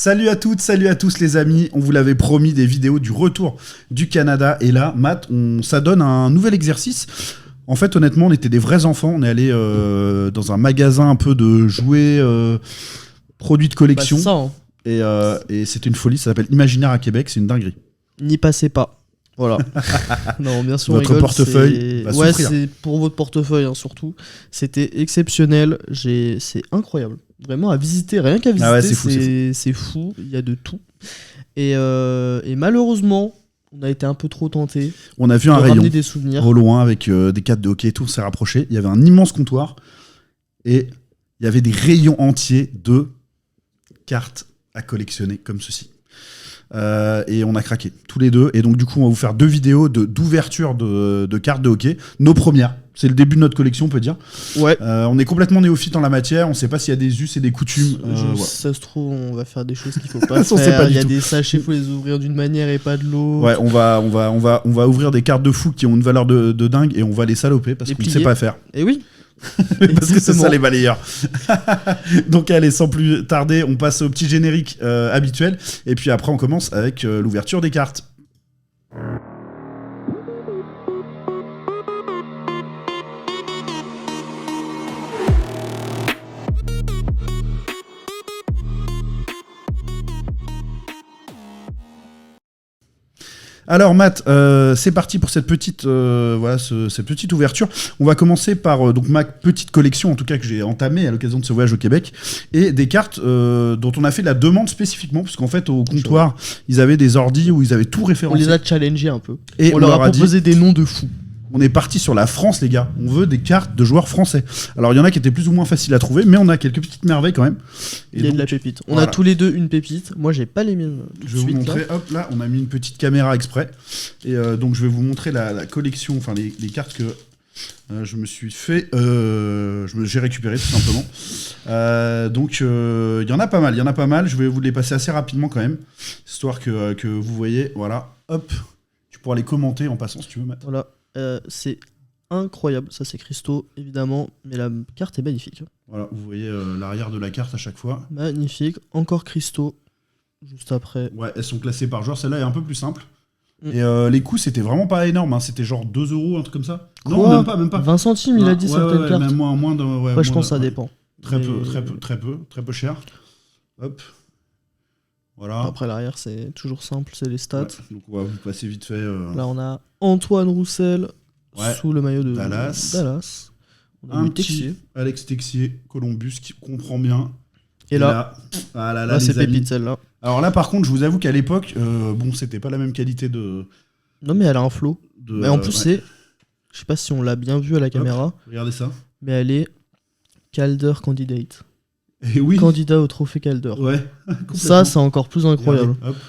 Salut à toutes, salut à tous les amis, on vous l'avait promis des vidéos du retour du Canada et là, Matt, ça donne un nouvel exercice. En fait, honnêtement, on était des vrais enfants, on est allé dans un magasin un peu de jouets, produits de collection. Bah, c'est ça, hein. Et c'est une folie, ça s'appelle Imaginaire à Québec, c'est une dinguerie. N'y passez pas. Voilà. Non, bien sûr. Votre portefeuille va ouais, souffrir. c'est pour votre portefeuille, hein, surtout. C'était exceptionnel. C'est incroyable. Vraiment à visiter, rien qu'à visiter, Ah ouais, c'est fou. Il y a de tout. Et malheureusement, on a été un peu trop tentés. On a vu de un rayon ramener des souvenirs. au loin avec des cartes de hockey et tout, on s'est rapproché. Il y avait un immense comptoir et il y avait des rayons entiers de cartes à collectionner comme ceci. Et on a craqué tous les deux. Et donc du coup, on va vous faire deux vidéos d'ouverture de cartes de hockey. Nos premières. C'est le début de notre collection, on peut dire. Ouais. On est complètement néophyte en la matière. On ne sait pas s'il y a des us et des coutumes. Voilà. Ça se trouve, on va faire des choses qu'il faut pas On sait faire. pas du Il y a tout. des sachets, il faut les ouvrir d'une manière et pas de l'autre. Ouais, on va ouvrir des cartes de fou qui ont une valeur de dingue et on va les saloper parce Et qu'on ne sait plier. pas faire. Et oui. Parce que c'est ça Exactement. les balayeurs. Donc allez, sans plus tarder, on passe au petit générique habituel. Et puis après, on commence avec l'ouverture des cartes. Alors Matt, c'est parti pour cette petite, cette petite ouverture. On va commencer par donc ma petite collection, en tout cas que j'ai entamée à l'occasion de ce voyage au Québec, et des cartes dont on a fait la demande spécifiquement, parce qu'en fait au comptoir, ils avaient des ordis où ils avaient tout On référencé. les a challengés un peu. Et on leur a dit, proposé des noms de fous. on est parti sur la France, les gars. On veut des cartes de joueurs français. Alors il y en a qui étaient plus ou moins faciles à trouver, mais on a quelques petites merveilles quand même. Et Il y a donc, de la pépite. On voilà. a tous les deux une pépite. Moi, j'ai pas les miennes tout je de vais vous suite. montrer, Là. hop là, on a mis une petite caméra exprès. Et donc je vais vous montrer la collection, enfin les cartes que je me suis fait, j'ai récupéré tout simplement. Donc il y en a pas mal, je vais vous les passer assez rapidement quand même, histoire que vous voyez, voilà, hop, tu pourras les commenter en passant si tu veux, Matt. Voilà. C'est incroyable. Ça, c'est Christo, évidemment. Mais la carte est magnifique. Voilà, vous voyez l'arrière de la carte à chaque fois. Magnifique. Encore Christo. Juste après. Ouais, elles sont classées par joueur, celle-là est un peu plus simple. Mm. Et les coûts, c'était vraiment pas énorme, hein. C'était genre 2 €, un truc comme ça. Quoi Non, même pas. 20 centimes, il a dit Ouais, certaines ouais, cartes. même moins de, ouais, Après, je moins pense que ça ouais. dépend. Très Mais- peu cher. Hop. Voilà. Après, l'arrière, c'est toujours simple. C'est les stats. Ouais, donc on va vous passer vite fait. Là, on a Antoine Roussel Ouais. sous le maillot de Dallas. On a Un eu petit Texier. Alex Texier, Columbus, qui comprend bien. Et là, ah là, là c'est les amis. pépite celle-là. Alors là, par contre, je vous avoue qu'à l'époque, bon, c'était pas la même qualité de. Non, mais elle a un flow. Mais en plus, ouais. c'est. Je sais pas si on l'a bien vu à la caméra, Regardez ça. mais elle est Calder Candidate. Et oui. Candidat au trophée Calder. Ouais. Ça, c'est encore plus incroyable. Regardez, hop.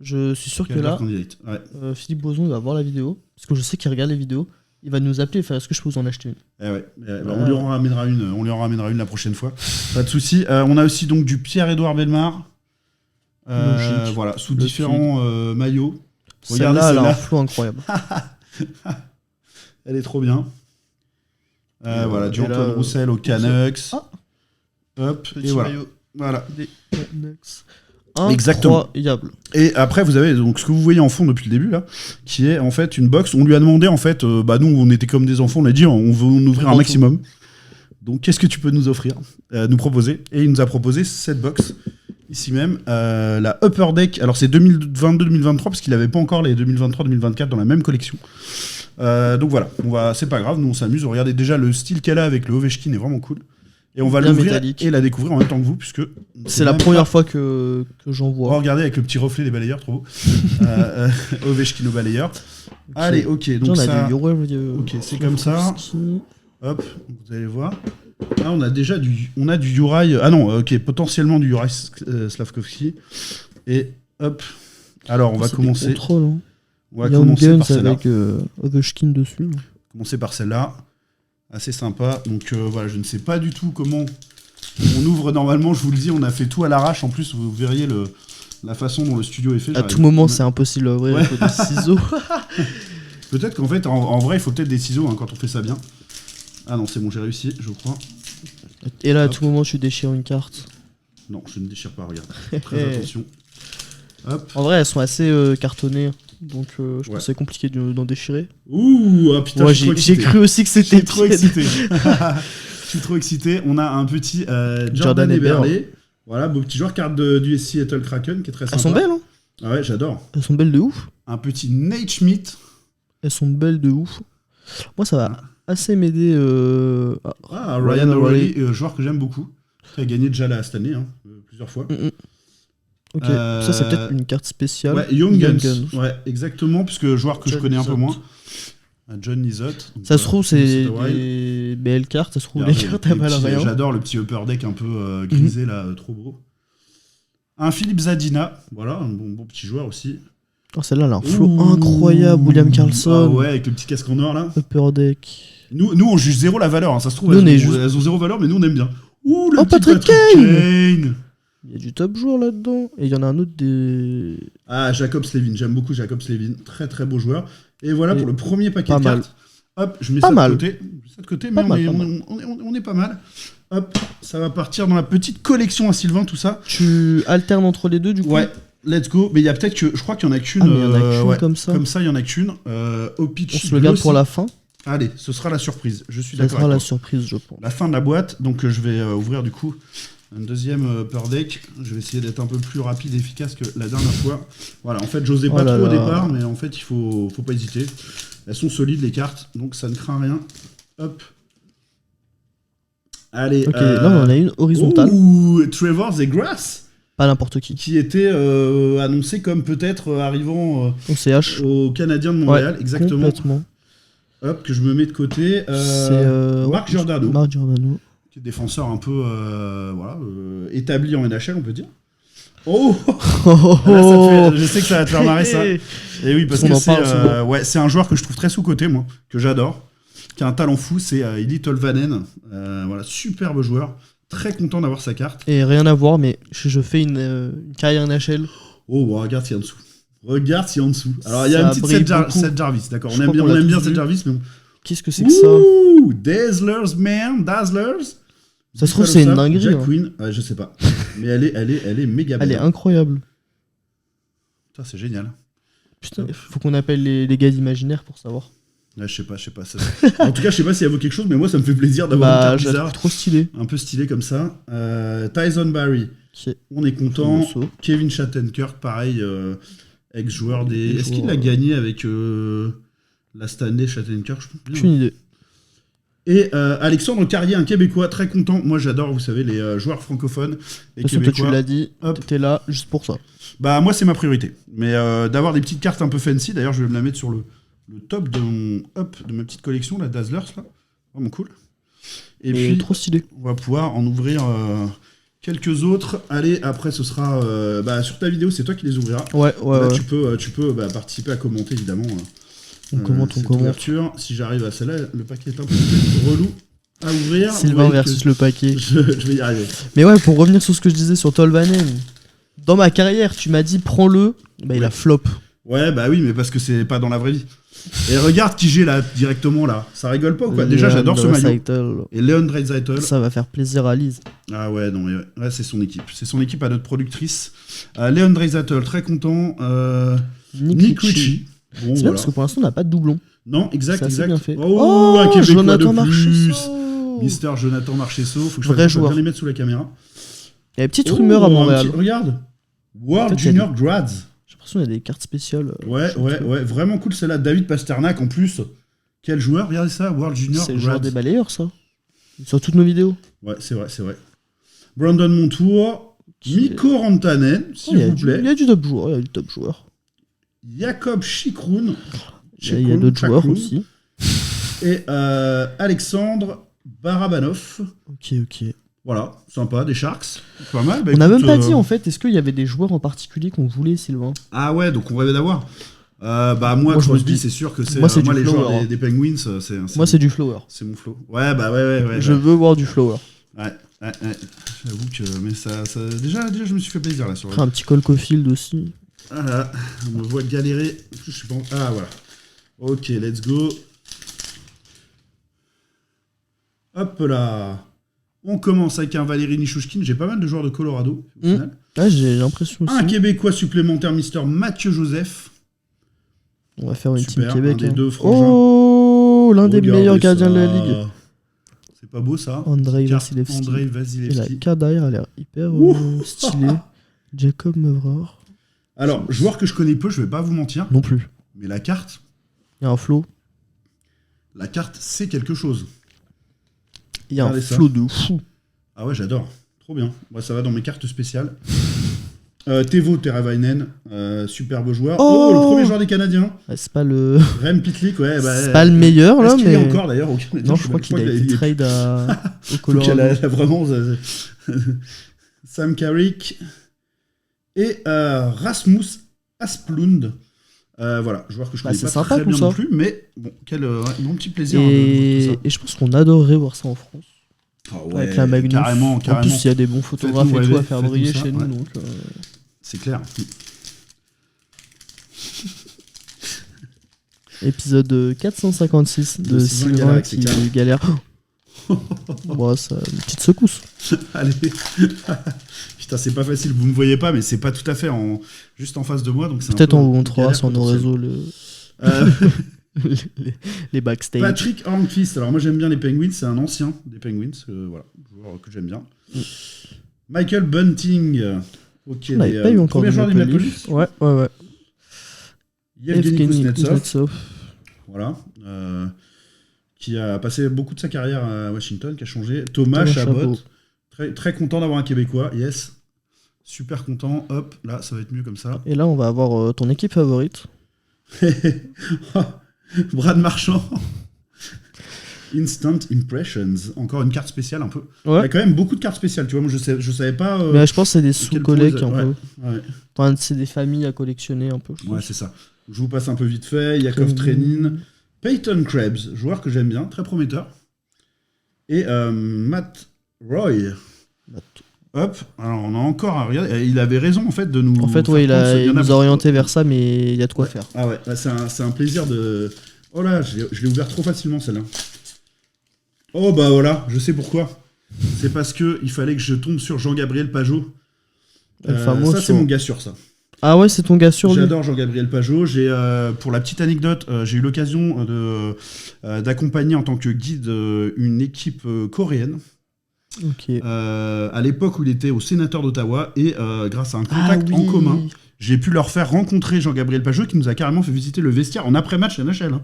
Je suis sûr que Calder là, candidate. Ouais. Philippe Boson, il va voir la vidéo. Parce que je sais qu'il regarde les vidéos. Il va nous appeler et faire est-ce que je peux vous en acheter une. Eh ouais. Bah, on lui en ramènera une la prochaine fois. Pas de souci. On a aussi donc du Pierre-Édouard Bellemare. Logique. Voilà, sous Le différents maillots. Celle-là, elle a celle-là. un flow incroyable. Elle est trop bien. Voilà, du et Antoine là, Roussel au Canucks. Ah. Hop, Petit et voilà. maillot Voilà. des Canucks. Exactement. Incroyable. Et après, vous avez donc ce que vous voyez en fond depuis le début là, qui est en fait une box. On lui a demandé en fait, nous on était comme des enfants, on a dit on veut en ouvrir un maximum. Donc qu'est-ce que tu peux nous offrir, nous proposer? Et il nous a proposé cette box ici même, la Upper Deck. Alors c'est 2022-2023 parce qu'il n'avait pas encore les 2023-2024 dans la même collection. Donc voilà, c'est pas grave, nous on s'amuse. Regardez déjà le style qu'elle a avec le Ovechkin est vraiment cool. Et on va Bien l'ouvrir métallique. et la découvrir en même temps que vous, puisque C'est la même première pas- fois que j'en Oh, vois. regardez avec le petit reflet des balayeurs, trop beau. Ovechkin au balayeur. Allez, ok, donc On a ça. du Ok, c'est comme ça. Hop, vous allez voir. Là, on a déjà du Juraj. Ah non, ok, potentiellement du Juraj Slavkovski. Et hop. Alors, on va commencer. On On va Young commencer Guns par celle-là. avec Ovechkin dessus. Commencer par celle-là. Assez sympa. Donc voilà, je ne sais pas du tout comment on ouvre normalement. Je vous le dis, on a fait tout à l'arrache. En plus, vous verriez la façon dont le studio est fait. À j'arrive- tout moment, c'est impossible à ouvrir. Ouais. Il faut des ciseaux. Peut-être qu'en fait, en vrai, il faut peut-être des ciseaux hein, quand on fait ça bien. Ah non, c'est bon, j'ai réussi, je crois. Et là, à Hop. tout moment, tu déchires une carte. Non, je ne déchire pas, regarde. Très attention. Hop. En vrai, elles sont assez cartonnées. Donc je pense Ouais. que c'est compliqué d'en déchirer. Ouh, ah putain, Moi, je suis trop j'ai excité. cru aussi que Je c'était suis trop tiède. excité. Je suis trop excité. On a un petit Jordan Jordan Eberle. Voilà, beau petit joueur, carte du SC Ethel Kraken qui est très sympa. Elles sont belles, hein. Ah ouais, j'adore. Elles sont belles de ouf. Un petit Nate Schmidt. Elles sont belles de ouf. Moi, ça va assez m'aider. Ah, Ryan O'Reilly, joueur que j'aime beaucoup. Qui a gagné déjà là cette année, hein, plusieurs fois. Ok, ça c'est peut-être une carte spéciale. Ouais, Young Guns. Ouais, exactement, puisque joueur que John je connais un peu Lizotte. moins. John Lizotte. Ça se trouve, c'est Wild. des belles cartes. Ça se trouve, les Regardez, cartes, les elles valent petits- rien. J'adore le petit upper deck un peu grisé là, trop beau. Un Philippe Zadina, voilà, un bon petit joueur aussi. Oh, celle-là, elle a un flow Ouh. incroyable. William Carlson. Ah ouais, avec le petit casque en or là. Upper deck. Nous on juge zéro la valeur, hein. Ça se trouve, Nous, elles, on est ont, juste- elles ont zéro valeur, mais nous on aime bien. Ouh, le Oh, petit Patrick Kane. Il y a du top joueur là-dedans. Et il y en a un autre des. Ah, Jacob Slevin, j'aime beaucoup Jacob Slevin, très très beau joueur. Et voilà Et pour le premier paquet pas de mal. cartes. Hop, je mets Pas ça mal. de côté. Je mets ça de côté, Pas mais mal, pas on est pas mal. Hop, ça va partir dans la petite collection à Sylvain, tout ça. Tu alternes entre les deux, du coup. Ouais, let's go. Mais il y a peut-être que. Je crois qu'il y en a qu'une. Ah, mais il y en a qu'une ouais, comme ça. Comme ça, il y en a qu'une. Au pitch. On se le garde pour la fin. Allez, ce sera la surprise. Je suis Ça d'accord. sera la avec toi. surprise, je pense. La fin de la boîte. Donc, je vais ouvrir du coup un deuxième upper deck. Je vais essayer d'être un peu plus rapide et efficace que la dernière fois. Voilà, en fait, j'osais pas Oh là trop au là. départ, mais en fait, il faut pas hésiter. Elles sont solides, les cartes, donc ça ne craint rien. Hop. Allez. Ok, là on en a une horizontale. Ouh, Trevor Zegras, Pas n'importe qui. qui était annoncé comme peut-être arrivant On CH. au Canadien de Montréal, exactement. Complètement. Hop, que je me mets de côté. C'est Marc Giordano, Marc Giordano. qui est défenseur un peu voilà, établi en NHL, on peut dire. Oh, Là, ça te fait- je sais que ça va te faire marrer ça. Et oui, parce On que en parle souvent. ouais, c'est un joueur que je trouve très sous-coté, moi, que j'adore, qui a un talent fou, c'est Eli Tolvanen. Voilà, superbe joueur. Très content d'avoir sa carte. Et rien à voir, mais je fais une carrière NHL. Oh, bon, regarde s'il y a en dessous. Regarde s'il y a en dessous. Alors, il y a Ça une petite brille beaucoup. Seth Jarvis, d'accord. Je On aime crois bien, qu'on l'a on aime bien tous Seth vu. Jarvis, mais Qu'est-ce que c'est que ça? ouh, Dazzlers, man, Dazzlers. Ça se trouve, c'est une dinguerie. Jack hein. Quinn, ouais, je sais pas. Mais elle est méga belle. Elle est incroyable. Ça, c'est génial. Putain, faut qu'on appelle les gars imaginaires pour savoir. Ouais, je sais pas. En tout cas, je sais pas si elle vaut quelque chose, mais moi, ça me fait plaisir d'avoir une Bah, carte je la bizarre. trouve trop stylée. Un peu stylé comme ça. Tyson Barrie, Ok. on est content. Morceau. Kevin Shattenkirk, pareil, ex-joueur des. Ex-joueur, Est-ce qu'il l'a gagné avec la Stanley Shattenkirk? Je pense bien. Aucune idée. Et Alexandre Carrier, un Québécois, très content. Moi, j'adore, vous savez, les joueurs francophones et De toute façon, toi, tu québécois. l'as dit, Hop. t'étais là juste pour ça. Bah, moi, c'est ma priorité. Mais d'avoir des petites cartes un peu fancy, d'ailleurs, je vais me la mettre sur le top de ma petite collection, la Dazzlers, là. Vraiment cool. Et puis, trop stylé. on va pouvoir en ouvrir quelques autres. Allez, après, ce sera sur ta vidéo, c'est toi qui les ouvriras. Ouais, ouais, Là, ouais. tu peux participer à commenter, évidemment. On commente, on cette commente. ouverture. Si j'arrive à celle-là, le paquet est un peu plus relou à ouvrir. Sylvain Ouais, versus le paquet. je vais y arriver. Mais ouais, pour revenir sur ce que je disais sur Tolvanen, dans ma carrière, tu m'as dit prends-le, bah il Ouais. a flop. Ouais, bah oui, mais parce que c'est pas dans la vraie vie. Et regarde qui j'ai là, directement là. Ça rigole pas ou quoi? Déjà, j'adore ce maillot. Draisaitl. Et Leon Draisaitl. Ça va faire plaisir à Lise. Ah ouais, non, mais ouais, c'est son équipe. C'est son équipe à notre productrice. Leon Draisaitl, très content. Nick Ritchie. Bon, C'est bien voilà. parce que pour l'instant, on n'a pas de doublon. Non, exact, C'est assez exact. bien fait. Oh, un Québécois Jonathan de plus. Marchessault. Mister Jonathan Marchesso. Faut que Vrai je fasse joueur. bien les mettre sous la caméra. Il y a une petite Oh, rumeur à un Montréal. petit- regarde. World En fait, il y a Junior Grads. J'ai l'impression qu'il y a des cartes spéciales. Ouais, vraiment cool celle-là. David Pasternak en plus. Quel joueur, regardez ça, World Junior C'est le genre Grads. des balayeurs, ça. Sur toutes nos vidéos. Ouais, c'est vrai. Brandon Montour, Qui- Mikko Rantanen, s'il Il y a vous du- plaît. il y a du top joueur. Il y a du top joueur. Jacob Chikroun. Il y a d'autres joueurs aussi. Et Alexandre Barabanov. Ok, ok. Voilà, sympa, des Sharks. Pas mal. Bah, On n'a écoute, même pas dit en fait, est-ce qu'il y avait des joueurs en particulier qu'on voulait, Sylvain? Ah ouais, donc on rêvait d'avoir. Bah moi, Moi, je me Crosby, dis- c'est sûr que c'est moi, c'est moi du les joueurs flower, des Penguins, Moi, c'est du flower. c'est mon flow. Ouais, bah ouais. Je veux voir du flower. Ouais. J'avoue que mais ça déjà je me suis fait plaisir là sur Après, un petit Cole Caulfield aussi. Voilà, on me voit galérer. Je suis pas... Ah voilà. Ok, let's go. Hop là. On commence avec un Valérie Nichushkin. J'ai pas mal de joueurs de Colorado, au final. Ah, j'ai l'impression aussi. Un Québécois supplémentaire, Mister Mathieu Joseph. On va faire une Super, team Québec. un des deux frangins. Oh, l'un des Regardez meilleurs gardiens de la ça. ligue. C'est pas beau ça. Andrei Carte Vasilevski. Andrei Et la Vasilevski. carte derrière a l'air hyper stylée. Jacob Mevreur. Alors, joueur que je connais peu, je vais pas vous mentir, Non plus. mais la carte, Il y a un flow. c'est quelque chose. Il y a un Regardez ça. flow de fou. Ah ouais, j'adore. Trop bien. Moi, ça va dans mes cartes spéciales. Teuvo Teravainen, superbe joueur. Oh Oh, le premier joueur des Canadiens. Ouais, c'est pas le. Rem Pitlick, ouais. C'est pas le meilleur là, Est-ce qu'il mais. est encore d'ailleurs au Canadien? Non, je crois qu'il a été trade au Donc, Colorado. elle a vraiment Sam Carrick et Rasmus Asplund. Voilà, joueur que je connais c'est pas sympa très tout bien ça. non plus, mais bon, quel bon petit plaisir. Hein, de voir tout Et je pense qu'on adorerait voir ça en France. ça. Ah ouais, Avec la Magnus. carrément. En plus, il y a des bons photographes Faites-nous et tout à rêver, faire faites-nous briller ça, chez nous. ouais. Donc, C'est clair. épisode 456 de De Sylvain Sylvain qui Galère, galère. Bon, ça, une petite secousse. Allez. Putain, c'est pas facile, vous me voyez pas, mais c'est pas tout à fait juste en face de moi. Donc c'est Peut-être un peu on vous une montrera galère sur nos potentielle. réseaux les backstage. Patrick Hornqvist, alors moi j'aime bien les Penguins, c'est un ancien des Penguins, voilà, joueur que j'aime bien. Michael Bunting, ok, On n'avait pas eu encore premier de joueur du Maple Maple Leaf. Leaf. Ouais. Yevgeny Kuznetsov, Kuznetsov. voilà, qui a passé beaucoup de sa carrière à Washington, qui a changé. Thomas Chabot, très, très content d'avoir un Québécois, yes, super content, hop, là ça va être mieux comme ça. Et là, on va avoir ton équipe favorite. Brad Marchand. Instant Impressions. Encore une carte spéciale un peu. Ouais. Il y a quand même beaucoup de cartes spéciales, tu vois. Moi je savais pas. Mais je pense que c'est des quel sous-collects point un ils- peu. Ouais, Enfin, c'est des familles à collectionner un peu. Je pense. ouais c'est ça. Je vous passe un peu vite fait. Yakov Trenin. Peyton Krebs, joueur que j'aime bien, très prometteur. Et Matt Roy. Hop, alors on a encore un. Regarde, il avait raison en fait de nous. En fait, faire ouais, prendre ce- il y en a nous a orienté vers ça, mais il y a de quoi faire. Ah ouais, là, c'est un plaisir de. Oh là, je l'ai ouvert trop facilement celle-là. Oh bah voilà, je sais pourquoi. C'est parce que il fallait que je tombe sur Jean-Gabriel Pajot. Le fameux Ça c'est sur- mon gars sûr ça. Ah ouais, c'est ton gars sur lui. J'adore Jean-Gabriel Pajot. Pour la petite anecdote, j'ai eu l'occasion d'accompagner en tant que guide une équipe coréenne. Ok. À l'époque où il était au sénateur d'Ottawa et grâce à un contact en commun, j'ai pu leur faire rencontrer Jean-Gabriel Pajot qui nous a carrément fait visiter le vestiaire en après-match NHL. Hein.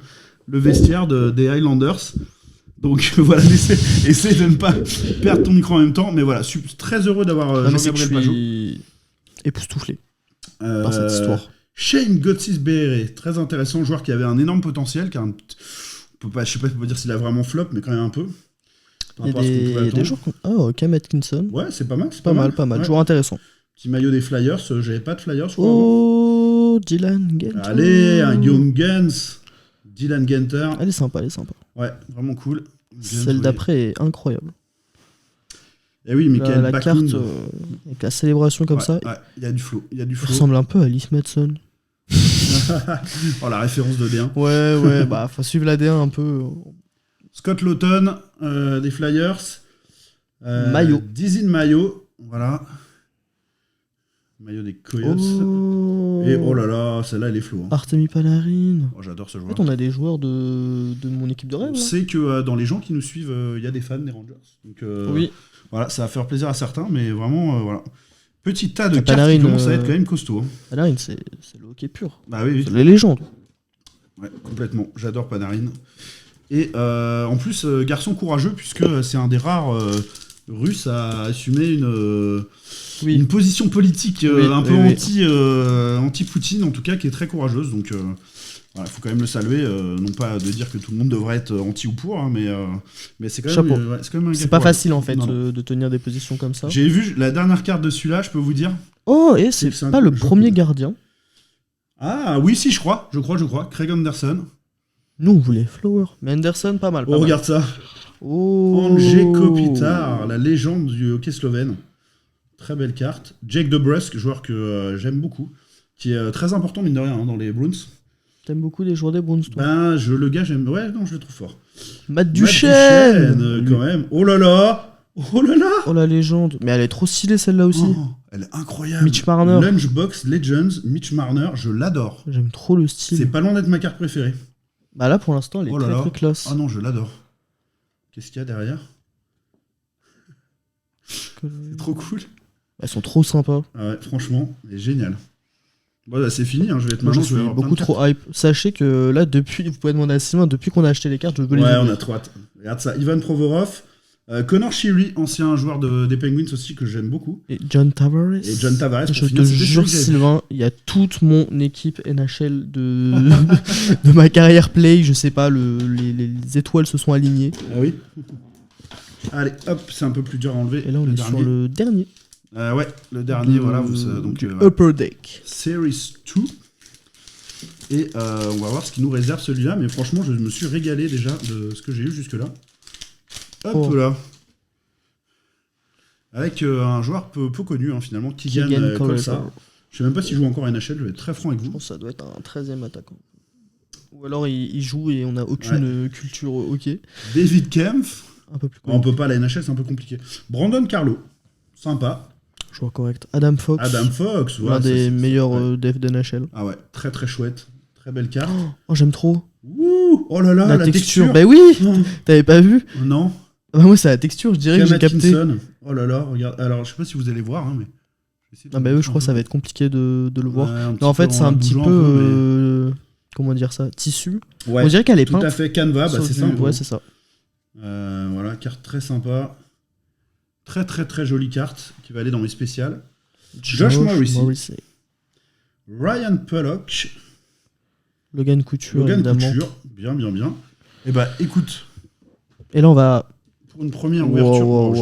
Le vestiaire des Highlanders. Donc voilà, essaie de ne pas perdre ton micro en même temps. Mais voilà, je suis très heureux d'avoir Jean-Gabriel Pajot. Époustouflé par cette histoire. Shane Gotsis-Behere, très intéressant, joueur qui avait un énorme potentiel. Je ne sais pas dire s'il a vraiment flop, mais quand même un peu. Il y a des joueurs. Oh, Cam Atkinson. Ouais, c'est pas mal. C'est Pas mal. Ouais. Joueur intéressant. Petit maillot des Flyers, j'avais pas de Flyers, je crois. Oh, Dylan Genter. Allez, un Young Guns, Dylan Genter. Elle est sympa. Ouais, vraiment cool. Celle d'après est incroyable. Et oui, Michael La carte Backlund. avec la célébration comme ça, Ouais, il y a du flow. Il il ressemble un peu à Alice Madsen. Oh, la référence de D1. Ouais, bah faut suivre la D1 un peu. Scott Lawton, des Flyers. Maillot. Dizine Maillot, voilà. Maillot des Coyotes. Oh. Et oh là là, celle-là, elle est floue. Hein. Artemi Panarin. Oh, j'adore ce En joueur. fait, on a des joueurs de mon équipe de rêve. On là. sait que dans les gens qui nous suivent, il y a des fans des Rangers. Donc, Oui. voilà, ça va faire plaisir à certains, mais vraiment, voilà. Petit tas de cartes Panarin, qui commencent à être quand même costaud. Hein. Panarin, c'est le hockey pur. Bah oui, C'est les légendes. ouais, complètement. J'adore Panarin. Et en plus, garçon courageux, puisque c'est un des rares Russes à assumer une position politique un peu anti-Poutine, en tout cas, qui est très courageuse. Donc, voilà, faut quand même le saluer. Non pas de dire que tout le monde devrait être anti ou pour, hein, mais c'est quand même, Chapeau. c'est quand même un gars C'est pas courageux. facile en fait Non. de tenir des positions comme ça. J'ai vu la dernière carte de celui-là, je peux vous dire. Oh, et c'est C'est un pas le jeu premier cool. gardien. Ah oui, si, je crois. Craig Anderson. Nous, on voulait Flower. Mais Anderson, pas mal. Oh, regarde ça. Oh. Andrzej Kopitar, la légende du hockey slovène. Très belle carte. Jake DeBrusk, joueur que j'aime beaucoup, qui est très important, mine de rien, hein, dans les Bruins. T'aimes beaucoup les joueurs des Bruins, toi. Le gars, j'aime. Ouais, non, je le trouve fort. Matt Matt Duchesne. quand même. Oh là là. Oh là là. Oh la légende. Mais elle est trop stylée celle-là aussi. Oh, elle est incroyable. Mitch Marner. Lunchbox Legends, Mitch Marner, je l'adore. J'aime trop le style. C'est pas loin d'être ma carte préférée. Bah là pour l'instant elle est Oh là très là. très classe. Ah non, je l'adore. Qu'est-ce qu'il y a derrière? C'est trop cool. Elles sont trop sympas. Ah ouais, franchement, elle est géniale. Bon, là, c'est fini, hein. Je vais être Moi je maintenant. suis beaucoup trop hype. Sachez que là depuis, vous pouvez demander à Sylvain, depuis qu'on a acheté les cartes, je veux les Ouais, on ouvrir. a trop hâte. Regarde ça, Ivan Provorov, Connor Sheary, ancien joueur des Penguins aussi que j'aime beaucoup. Et John Tavares. Et John Tavares. Je te jure Sylvain, il y a toute mon équipe NHL de ma carrière play, je sais pas, les étoiles se sont alignées. Ah oui. Allez, hop, c'est un peu plus dur à enlever. Et là on est sur le dernier. Ouais, le dernier, voilà. Donc, du voilà. Upper Deck. Series 2. Et on va voir ce qui nous réserve celui-là. Mais franchement, je me suis régalé déjà de ce que j'ai eu jusque-là. Hop là. Avec un joueur peu connu, hein, finalement, Keegan Kolesar. Je sais même pas s'il joue encore à NHL, je vais être très franc avec Je vous. pense que ça doit être un 13e attaquant. Ou alors il joue et on n'a aucune culture hockey. David Kempf. Un peu plus connu. On peut pas à la NHL, c'est un peu compliqué. Brandon Carlo. Sympa. Joueur correct. Adam Fox. Ouais, l'un des meilleurs ouais. devs de NHL. Ah ouais, très très chouette. Très belle carte. Oh, j'aime trop. Ouh, oh là là, la texture. Bah oui, Oh. t'avais pas vu? Non. Bah moi c'est la texture, je dirais que j'ai capté. Atkinson. Oh là là, regarde. Alors je sais pas si vous allez voir, hein, mais. Ah bah oui, je crois que ça va être compliqué de le voir. Ouais, Non, en fait, c'est un petit peu. mais... Comment dire ça? Tissu. Ouais, on dirait qu'elle est peinte. tout à fait Canva, bah, c'est ça. Ouais, c'est ça. Voilà, carte très sympa. Très très très jolie carte qui va aller dans mes spéciales. Josh Morrissey. Ryan Pollock. Logan Couture, évidemment. Bien. Et bah écoute. Et là on va. Pour une première ouverture. Wow,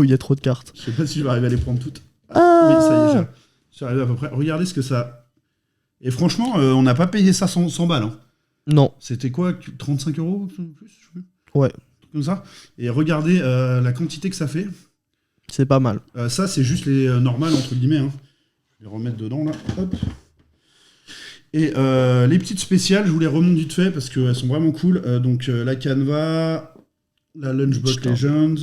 il y a trop de cartes. Je sais pas si je vais arriver à les prendre toutes. Ah oui, ça y est, j'ai arrivé à peu près. Regardez ce que ça. Et franchement, on n'a pas payé ça 100 balles. Hein. Non. C'était quoi, 35 € plus, je sais plus. Ouais. Comme ça. Et regardez la quantité que ça fait. C'est pas mal. Ça, c'est juste les normales, entre guillemets. Hein. Je vais les remettre dedans, là. Hop. Et les petites spéciales, je vous les remonte vite fait parce qu'elles sont vraiment cool. Donc la Canva, la Lunchbox Legends,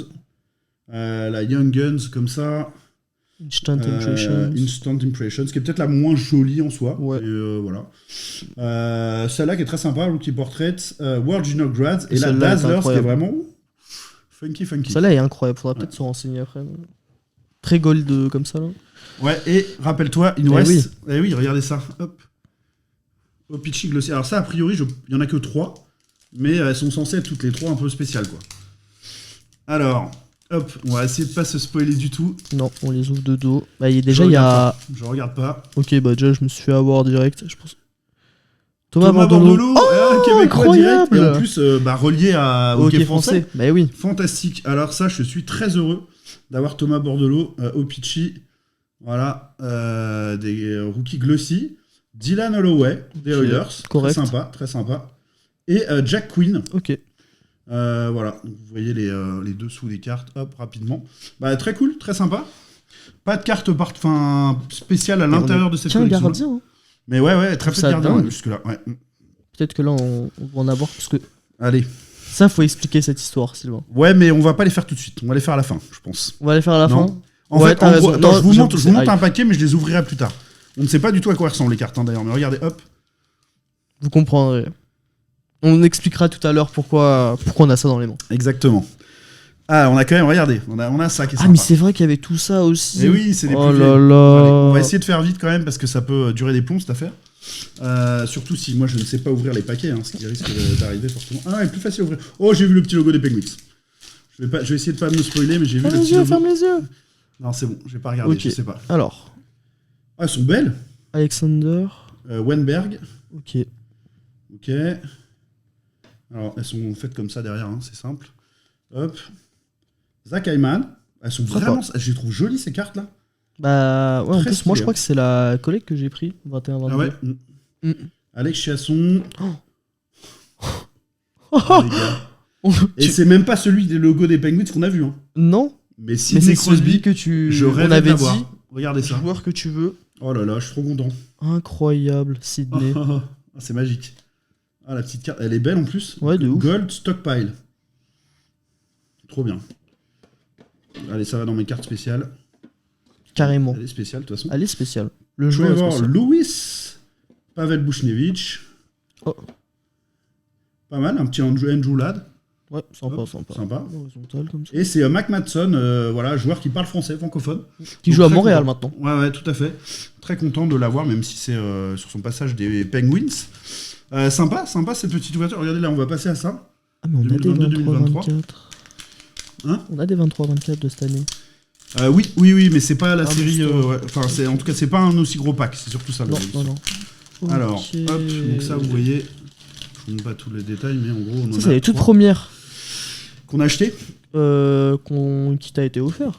la Young Guns, comme ça. Instant Impressions. Instant Impressions, qui est peut-être la moins jolie en soi. Ouais. Et, voilà. Celle-là qui est très sympa, Rookie Portrait, World Junior Grads, et la Dazzler, qui est vraiment funky. Celle-là est incroyable, faudra peut-être se renseigner après. Très gold comme ça là. Ouais, et rappelle-toi, il nous reste. Eh oui, regardez ça. Hop. Pitchy Glossy. Alors ça, a priori, il y en a que 3, mais elles sont censées être toutes les 3 un peu spéciales, quoi. Alors, hop, on va essayer de pas se spoiler du tout. Non, on les ouvre de dos. Bah, Je regarde pas. Ok, bah déjà, je me suis fait avoir direct, je pense. Thomas Bordolo, québécois incroyable. direct. Et en plus, relié à hockey français. Bah oui. Fantastique. Alors ça, je suis très heureux d'avoir Thomas Bordolo au Pitchy. Voilà, des rookies Glossy. Dylan Holloway, des Oilers. Correct. Très sympa. Et Jack Quinn. Ok. Voilà, vous voyez les dessous des cartes, hop, rapidement. Bah, très cool, très sympa. Pas de carte spéciale à l'intérieur de cette collection. Gardien. Hein. Mais ouais, très peu de gardiens jusque-là. Ouais. Peut-être que là, on va en avoir parce que. Allez. Ça, faut expliquer cette histoire, Sylvain. Ouais, mais on va pas les faire tout de suite. On va les faire à la fin, je pense. On va les faire à la fin. En fait, attends, je vous montre un paquet, mais je les ouvrirai plus tard. On ne sait pas du tout à quoi ressemblent les cartes, hein, d'ailleurs. Mais regardez, hop. Vous comprendrez. On expliquera tout à l'heure pourquoi on a ça dans les mains. Exactement. Ah, on a quand même, regardez, on a ça qui est sympa. Ah, mais c'est vrai qu'il y avait tout ça aussi. Et oui, c'est des plus là vieilles. là. Allez, on va essayer de faire vite quand même parce que ça peut durer des plombs cette affaire. Surtout si moi je ne sais pas ouvrir les paquets, hein, ce qui risque d'arriver forcément. Ah, il est plus facile à ouvrir. Oh, j'ai vu le petit logo des Penguins. Je vais essayer de pas me spoiler, mais j'ai vu le petit logo. Ferme les yeux. Non, c'est bon, je vais pas regarder, je sais pas. Alors. Ah, elles sont belles. Alexander. Wenberg. Ok. Alors, elles sont faites comme ça derrière, hein, c'est simple. Hop. Zach Hyman. Elles sont vraiment. Je les trouve jolies ces cartes là. Bah, ouais, en Très plus, moi je stylé, crois que c'est la collègue que j'ai pris. 21-22. Ah ouais. Mm. Alex Chiasson. Oh. Ah, les gars. Et c'est même pas celui des logos des Penguins qu'on a vu. Hein. Non. Mais c'est celui que tu. Je rêve on avait d'avoir. dit. Regardez ça. Joueur que tu veux. Oh là là, je suis trop content. Incroyable, Sydney. C'est magique. Ah, la petite carte, elle est belle en plus. Ouais, de ouf. Gold Stockpile. Trop bien. Allez, ça va dans mes cartes spéciales. Carrément. Elle est spéciale, de toute façon. Elle est spéciale. Le Je vais joueur est voir spécial. Louis Pavel Buchnevich. Oh. Pas mal, un petit Andrew Ladd. Ouais, sympa, Hop, sympa. sympa. Horizontal comme ça. Et c'est Mac Madsen, voilà, joueur qui parle français, francophone. Qui Donc, joue à très Montréal content. maintenant. Ouais, tout à fait. Très content de l'avoir, même si c'est sur son passage des Penguins. Sympa cette petite ouverture. Regardez là, on va passer à ça. Ah, mais on a des 2022-2023. 23-24. Hein, On a des 23-24 de cette année. oui, mais c'est pas la Ah, série. booster. Ouais. Enfin, en tout cas, c'est pas un aussi gros pack. C'est surtout ça. Non. Alors, Ok. hop, donc ça, vous voyez. Je ne donne pas tous les détails, mais en gros, on en Ça, a c'est les toutes 3 premières qu'on a acheté. qui t'a été offert.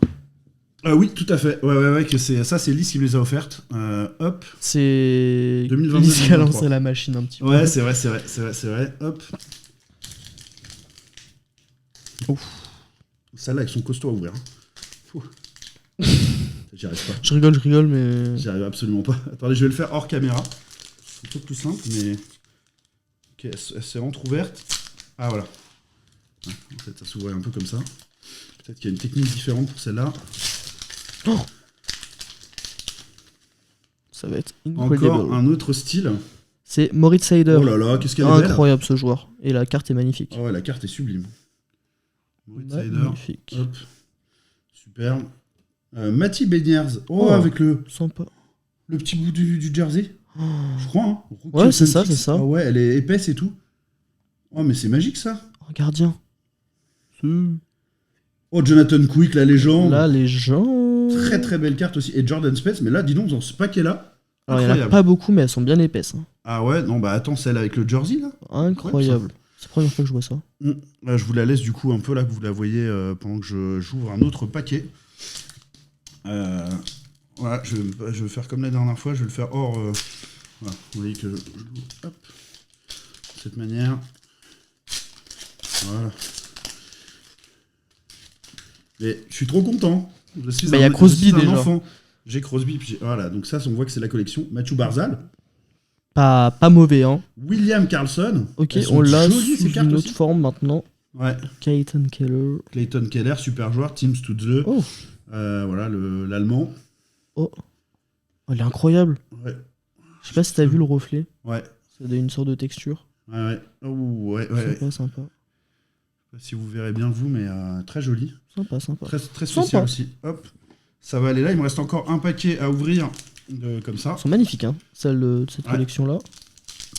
Oui, tout à fait. Ouais, que c'est Lys qui me les a offertes. Hop. C'est 2022, Lys qui a 2023. lancé la machine un petit peu. Ouais, c'est vrai. Hop. Ouf. Celles-là, elles sont costauds à ouvrir. Ouh. J'y arrive pas. Je rigole, mais. J'y arrive absolument pas. Attendez, je vais le faire hors caméra. C'est un peu plus simple, mais. Ok, elle s'est entrouverte. Ah, voilà. Ouais, en fait, ça s'ouvrait un peu comme ça. Peut-être qu'il y a une technique différente pour celle-là. Oh, ça va être Encore incredible. un autre style. C'est Moritz Seider. Oh là là, qu'est-ce qu'elle est belle. Incroyable ce joueur. Et la carte est magnifique. Ah ouais, la carte est sublime. Moritz Seider. Magnifique. Hop. Superbe. Matty Beniers. Oh, Oh. avec le Sympa. petit bout du jersey. Je crois, hein. Rookie Ouais, c'est ça, Celtics. c'est ça. Ah ouais, elle est épaisse et tout. Oh, mais c'est magique ça. Un gardien. Oh, Jonathan Quick, la légende. Là, les gens. Très très belle carte aussi. Et Jordan Spence, mais là, dis donc, dans ce paquet-là. Alors, il n'y en a Incroyable. pas beaucoup, mais elles sont bien épaisses. Hein. Ah ouais, non, bah attends, celle avec le jersey là. Incroyable. C'est la première fois que je vois ça. Je vous la laisse du coup un peu là, que vous la voyez pendant que j'ouvre un autre paquet. Voilà, je vais faire comme la dernière fois, je vais le faire hors. Voilà, vous voyez que je l'ouvre, hop, de cette manière. Voilà. Mais je suis trop content. Je suis Bah, y a je Crosby suis un déjà. enfant. J'ai Crosby, puis voilà, donc ça, on voit que c'est la collection. Mathieu Barzal, Pas mauvais, hein. William Carlson. Ok, Elles sont on l'a jolies, ces sous cartes une autre aussi. forme maintenant. Ouais. Clayton Keller. Clayton Keller, super joueur, Tim Stutze. Oh. Voilà, l'allemand. Oh, il est incroyable. Ouais, Je sais pas si t'as vu le reflet. ouais, Ça donne une sorte de texture. ouais. Oh, ouais. Sympa, sympa. Je sais pas si vous verrez bien vous, mais très joli. Sympa. Très spécial Sympa. aussi. Hop, ça va aller là. Il me reste encore un paquet à ouvrir comme ça. Elles sont magnifiques, hein, celles de cette Ouais. collection-là.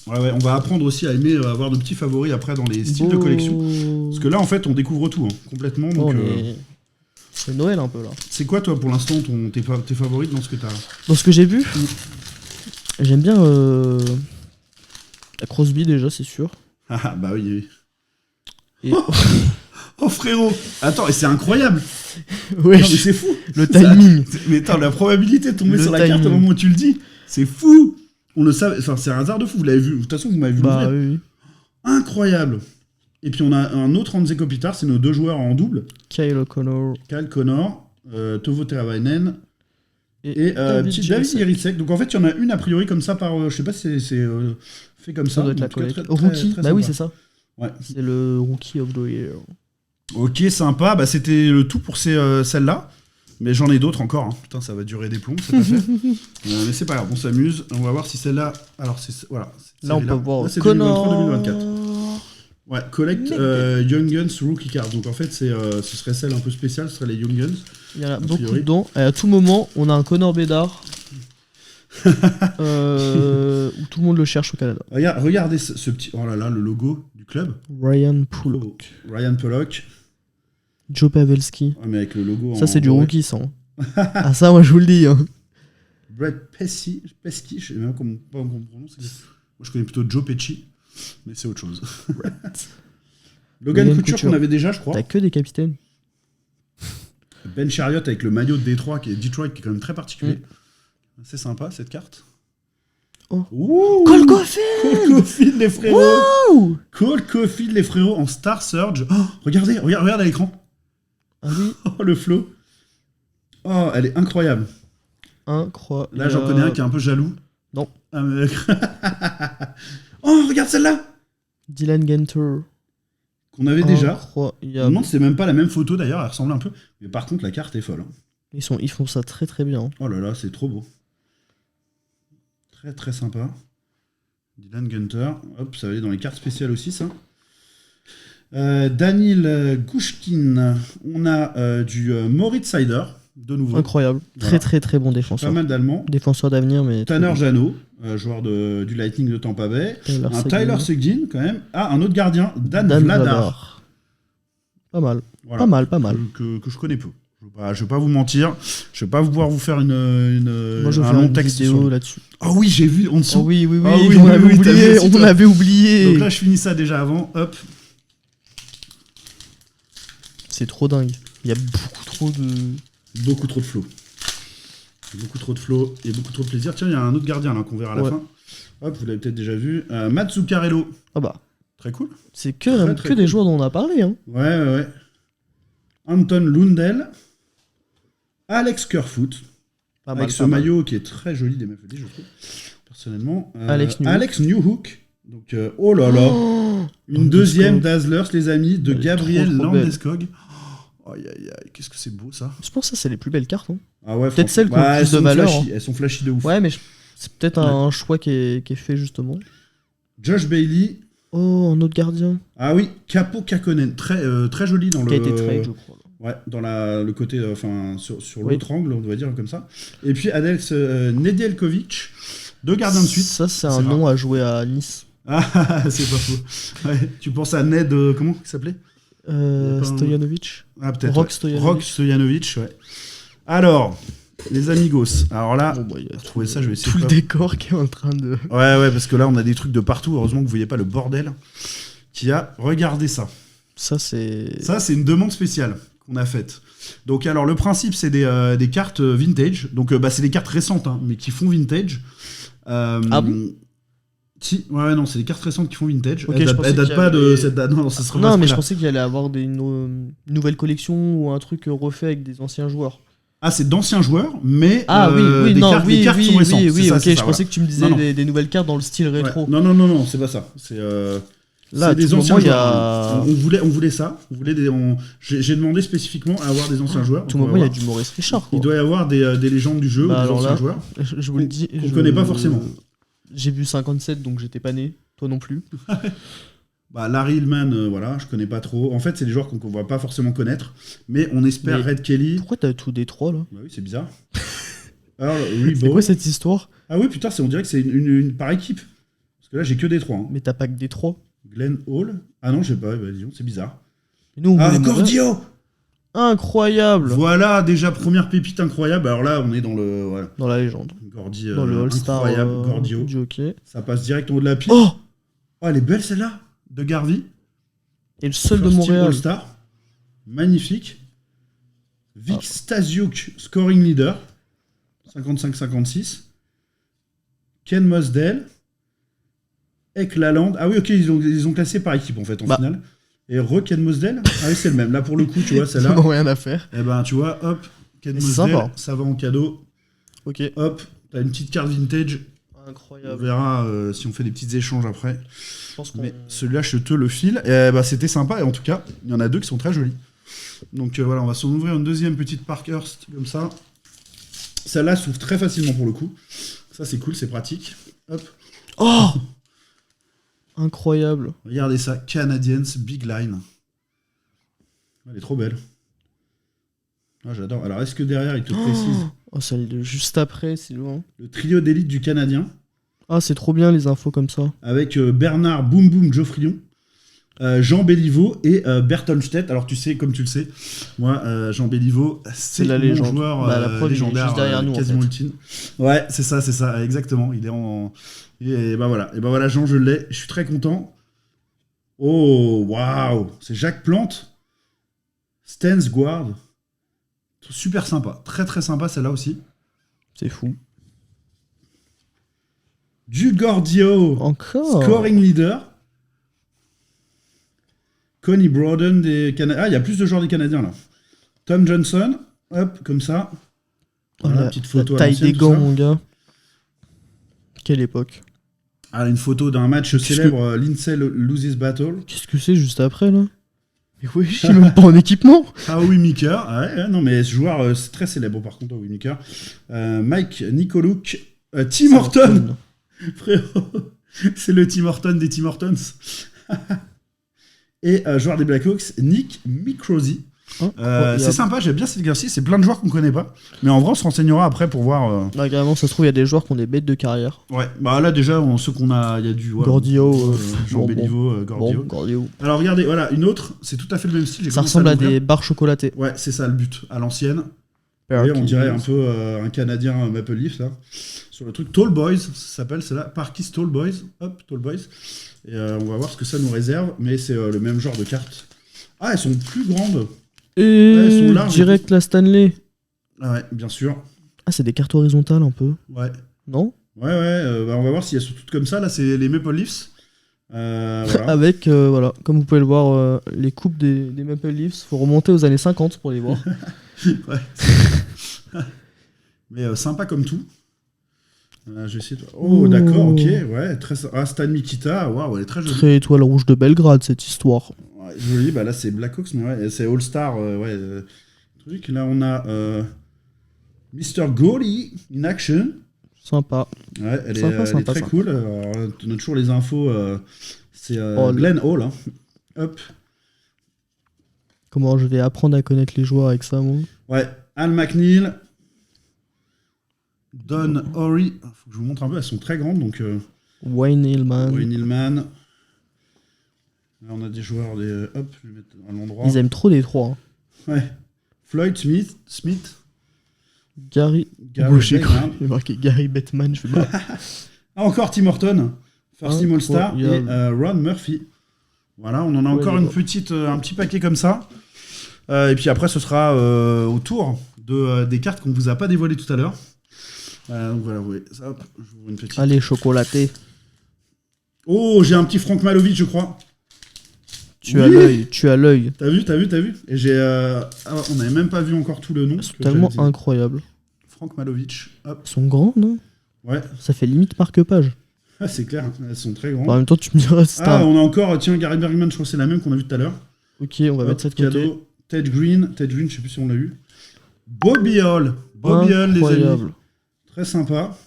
Ouais, on va apprendre aussi à aimer avoir de petits favoris après dans les styles de collection. Parce que là, en fait, on découvre tout, hein, complètement. Donc, c'est Noël un peu là. c'est quoi, toi, pour l'instant, tes favoris dans ce que t'as? Dans ce que j'ai vu, j'aime bien la Crosby déjà, c'est sûr. Ah, bah oui. Et... Oh, frérot. Attends, et c'est incroyable. ouais, Non, mais c'est fou. le timing. Mais attends, la probabilité de tomber Le sur la carte au timing. moment où tu le dis, c'est fou. On le savait, enfin c'est un hasard de fou, vous l'avez vu, de toute façon vous m'avez vu Bah l'ouvrir. oui. Incroyable. Et puis on a un autre Hanze Kopitar, c'est nos deux joueurs en double, Kyle O'Connor Kyle Connor, Tovo Teravainen et David petit David Jensen. Jiricek. Donc en fait il y en a une a priori comme ça par, je sais pas si c'est fait comme ça. Ça doit être mais la en tout cas, collecte. très, très, Rookie, très bah oui sympa. c'est ça. Ouais. C'est le Rookie of the Year. Ok, sympa, bah c'était le tout pour celle-là. Mais j'en ai d'autres encore, hein. Putain, ça va durer des plombs, cette affaire. Mais c'est pas grave, on s'amuse. On va voir si celle-là. Alors, voilà. cette Là on peut série-là. voir Là, c'est Connor. 2023-2024. Ouais, Collect Young Guns Rookie Cards. Donc en fait, ce serait celle un peu spéciale, ce serait les Young Guns. Il y en a A beaucoup priori. dedans. Et à tout moment, on a un Connor Bedard. Où tout le monde le cherche au Canada. Regardez ce petit. Oh là là, le logo du club. Ryan Pullock. Ryan Pollock. Joe Pavelski. Ah, mais avec le logo. Ça, en c'est du doré. rookie, ça. Hein. Ah, ça, moi, je vous le dis. Hein. Brett Pesky, je sais même pas comment on prononce. Moi, je connais plutôt Joe Pesci, mais c'est autre chose. Logan Couture qu'on avait déjà, je crois. T'as que des capitaines. Ben Chariot avec le maillot de Detroit qui est quand même très particulier. C'est sympa cette carte. Oh. Ouh, Cole Caulfield. Cole Caulfield, les frérots. Wow. Cole Caulfield, les frérots en Star Surge. Oh, regardez à l'écran. Ah oui, Oh, le flow. Oh, elle est incroyable. incroyable. Là, j'en connais un qui est un peu jaloux. Non. Ah, mais... oh, regarde celle-là. Dylan Genter. qu'on avait déjà. Je me Incroyable. demande si c'est même pas la même photo d'ailleurs, elle ressemble un peu. Mais par contre, la carte est folle. Hein. Ils font ça très très bien. Oh là là, c'est trop beau. Très très sympa. Dylan Gunter. Hop, ça va aller dans les cartes spéciales aussi, ça. Daniel Gouchkin. On a du Moritz Seider, de nouveau. Incroyable. Voilà. Très très très bon Pas défenseur. mal d'Allemands. Défenseur d'avenir, mais. Tanner Jeannot, joueur du Lightning de Tampa Bay. Un Tyler Seguin, quand même. Ah, un autre gardien, Dan Vladar. Pas mal. Voilà. Pas mal. Que je connais peu. Je vais pas vous mentir. Je vais pas pouvoir vous faire Moi, je vais un faire long une texte vidéo sur... là-dessus. Oh oui, j'ai vu en dessous. Oh oui, Ah oui, on oui, avait oui, t'as vu oublié. aussi, On toi. avait oublié. Donc là, je finis ça déjà avant. Hop. C'est trop dingue. Il y a beaucoup trop de. Beaucoup trop de flow. Beaucoup trop de flow et beaucoup trop de plaisir. Tiens, il y a un autre gardien là qu'on verra à la fin. Hop, vous l'avez peut-être déjà vu. Matt Zuccarello. Ah bah. Très cool. C'est que des joueurs dont on a parlé. Hein. Ouais. Anton Lundell. Alex Kerfoot. Avec ce maillot qui est très joli des Maple Leafs, je trouve. Personnellement. Alex Newhook. Donc, oh là là. Une deuxième Dazzlers, les amis, de Gabriel Landeskog. Aïe aïe aïe, qu'est-ce que c'est beau ça. Je pense que ça, c'est les plus belles cartes. Hein. Ah ouais, peut-être celles qui ont plus de valeur. Hein. Elles sont flashy de ouf. Ouais, mais c'est peut-être un choix qui est fait justement. Josh Bailey. Oh, un autre gardien. Ah oui, Capo Kakkonen. Très joli dans qui a été trade, je crois. Ouais, dans le côté, enfin, sur l'autre angle, on va dire comme ça. Et puis Alex Nedeljkovic, deux gardiens de suite. Ça, c'est un nom à jouer à Nice. Ah, c'est pas faux. Ouais, tu penses à Ned, comment il s'appelait Stojanovic. Ah, peut-être. Rock Stojanovic. Rock Stojanovic, ouais. Alors, les amigos. Alors là, y a trouver ça, je vais essayer tout le décor qui est en train de. Ouais, parce que là, on a des trucs de partout. Heureusement que vous voyez pas le bordel qu'il y a. Regardez ça. Ça, c'est une demande spéciale qu'on a faite. Donc, alors, le principe, c'est des cartes vintage. Donc, c'est des cartes récentes, hein, mais qui font vintage. Ah bon Si, ouais, non, c'est des cartes récentes qui font vintage. Okay, elles datent pas de cette date. Non, ça sera non, mais je pensais qu'il allait avoir une nouvelle collection ou un truc refait avec des anciens joueurs. Ah, c'est d'anciens joueurs, mais des cartes sont récentes. Oui, ça, ok, je ça, pensais que tu me disais non. des nouvelles cartes dans le style rétro. Ouais. Non, c'est pas ça. C'est là, des anciens joueurs. On voulait ça. J'ai demandé spécifiquement à avoir des anciens joueurs. À tout moment, il y a du Maurice Richard. Quoi. Il doit y avoir des légendes du jeu ou des anciens joueurs. Je vous le dis. On connaît pas forcément. J'ai vu 57, donc j'étais pas né. Toi non plus. Larry Hillman, voilà, je connais pas trop. En fait, c'est des joueurs qu'on va pas forcément connaître, mais on espère Red Kelly. Pourquoi t'as tout des trois là? Bah oui, c'est bizarre. Alors, c'est quoi cette histoire? Ah oui, putain, on dirait que c'est une par équipe. Parce que là, j'ai que des trois. Hein. Mais t'as pas que des trois. Glenn Hall. Ah non, je sais pas, disons, c'est bizarre. Nous, Cordio. Incroyable. Voilà, déjà première pépite incroyable. Alors là, on est dans le dans la légende. Gordy, dans le All-Star Gordio. Okay. Ça passe direct en haut de la pile. Oh, elle est belle celle-là de Garvey. Et le seul de Montréal. All-Star. Magnifique. Vic Stasiuk, scoring leader. 55-56. Ken Mosdell. Eklaland. Ah oui, ok, ils ont classé par équipe en fait en finale. Et Ken Mosdell. Ah oui, c'est le même. Là pour le coup, tu vois, celle-là. Ils n'ont rien à faire. Eh ben, tu vois, hop, Ken Mosdell, ça va en cadeau. Ok. Hop, t'as une petite carte vintage. Incroyable. On verra si on fait des petits échanges après. Mais celui-là, je te le file. Et c'était sympa. Et en tout cas, il y en a deux qui sont très jolis. Donc voilà, on va s'en ouvrir une deuxième petite Parkhurst comme ça. Celle-là s'ouvre très facilement pour le coup. Ça, c'est cool, c'est pratique. Hop. Oh, incroyable. Regardez ça, Canadiens Big Line. Elle est trop belle. Ah, j'adore. Alors, est-ce que derrière, il te précise celle de juste après, c'est loin. Le trio d'élite du Canadien. Ah, c'est trop bien les infos comme ça. Avec Bernard Boum Boum Geoffrion, Jean Béliveau et Bertonstedt. Alors, tu sais, comme tu le sais, moi, Jean Béliveau, c'est mon joueur la légendaire, juste derrière nous, quasiment en fait. ultime. Ouais, c'est ça, exactement. Il est en. Et bah voilà, Jean, je l'ai. Je suis très content. Oh, waouh! C'est Jacques Plante. Stens Guard. Super sympa. Très très sympa celle-là aussi. C'est fou. Du Gordio. Encore. Scoring leader. Connie Broden des Canadiens. Ah, il y a plus de joueurs des Canadiens là. Tom Johnson. Hop, comme ça. Voilà, petite photo. La taille des gants, mon gars. Quelle époque. Ah, une photo d'un match célèbre, Lindsay Loses Battle. Qu'est-ce que c'est juste après là? Mais oui, je suis même pas en équipement. Howie Meeker, ouais, non mais ce joueur c'est très célèbre par contre, Howie Meeker. Mike Nikoluk, Tim Horton, frérot, c'est le Tim Horton des Tim Hortons. Et joueur des Blackhawks, Nick Microsi. C'est sympa, j'aime bien cet exercice, c'est plein de joueurs qu'on connaît pas. Mais en vrai on se renseignera après pour voir. Carrément, ça se trouve, il y a des joueurs qui ont des bêtes de carrière. Ouais, bah là déjà, ceux qu'on a, il y a du. Voilà, Gordio, Jean Béliveau, Gordio. Gordio. Alors regardez, voilà, une autre, c'est tout à fait le même style. Ça ressemble à des barres chocolatées. Ouais, c'est ça le but, à l'ancienne. Et on dirait un peu un Canadien Maple Leaf là. Sur le truc Tall Boys, ça s'appelle, c'est là, Parkis Tall Boys. Hop, Tall Boys. Et on va voir ce que ça nous réserve, mais c'est le même genre de cartes. Ah, elles sont plus grandes. Et elles sont larges, direct la Stanley. Ah ouais, bien sûr. Ah, c'est des cartes horizontales un peu. Ouais. Non? Ouais, bah on va voir si elles sont toutes comme ça. Là, c'est les Maple Leafs. Voilà. Avec, voilà, comme vous pouvez le voir, les coupes des Maple Leafs. Faut remonter aux années 50 pour les voir. Ouais. Mais sympa comme tout. Je vais essayer de... Oh, d'accord, ok. Ouais, très... Stan Mikita, waouh, elle est très jolie. Très étoile rouge de Belgrade, cette histoire. Ouais, jolie, bah là c'est Blackhawks, mais ouais, c'est All-Star, truc. Là on a Mr. Goalie in action. Sympa. Ouais, elle est très cool. Alors, on a toujours les infos. C'est Glenn Hall. Hein. Hop. Comment je vais apprendre à connaître les joueurs avec ça, moi? Ouais, Al McNeil. Don Horry. Faut que je vous montre un peu, elles sont très grandes. Donc, Wayne Hillman. Wayne Hillman. Là, on a des joueurs. Hop, je vais mettre à l'endroit. Ils aiment trop des trois. Hein. Ouais. Floyd Smith. Gary J'ai marqué Gary Bettman, je fais pas. Encore Tim Horton, First Team All-Star et Ron Murphy. Voilà, on en a encore un petit paquet comme ça. Et puis après, ce sera au tour des cartes qu'on vous a pas dévoilées tout à l'heure. Donc voilà, vous voyez, ça, hop, je vous ouvre une petite. Allez, chocolaté. Oh, j'ai un petit Frank Malovic, je crois. Tu as l'œil. T'as vu. Et on n'avait même pas vu encore tout le nom. C'est tellement incroyable. Frank Malovic. Hop. Ils sont grands, non? Ouais. Ça fait limite marque-page. Ah, c'est clair, elles sont très grandes. En même temps, tu me diras c'est on a encore, tiens, Gary Bergman, je crois que c'est la même qu'on a vu tout à l'heure. Ok, on va mettre ça de côté. Ted Green, je sais plus si on l'a eu. Bobby Hall, les amis. Très sympa.